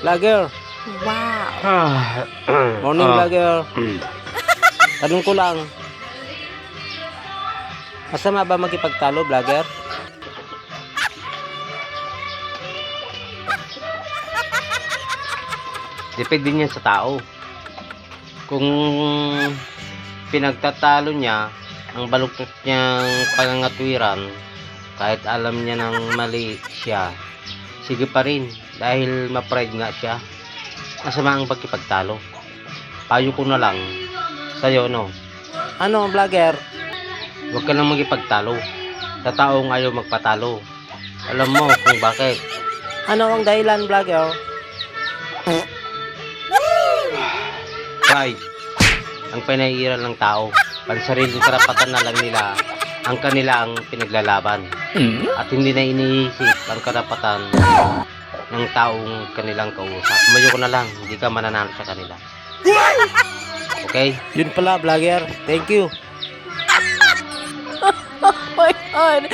Vlogger. Wow. Morning, vlogger. Tanong ko lang. Masama ba makipagtalo, vlogger? Depende niyan sa tao. Kung pinagtatalo niya ang baluktot niyang pangangatwiran, kahit alam niya ng mali siya, sige pa rin dahil ma-pride nga siya. Masama ang pagkipagtalo. Payo ko na lang sa'yo, no? Ano, vlogger? Huwag ka nang magipagtalo sa taong ayaw magpatalo. Alam mo kung bakit. Ano ang dahilan, vlogger? Pride ang pinaiiral ng tao. Pansariling karapatan na lang nila ang kanilang pinaglalaban. At hindi na iniisip ang karapatan ng taong kanilang kausap. Tumayo ko na lang, hindi ka mananalo sa kanila. Okay? Yun pala, vlogger. Thank you. Oh my God.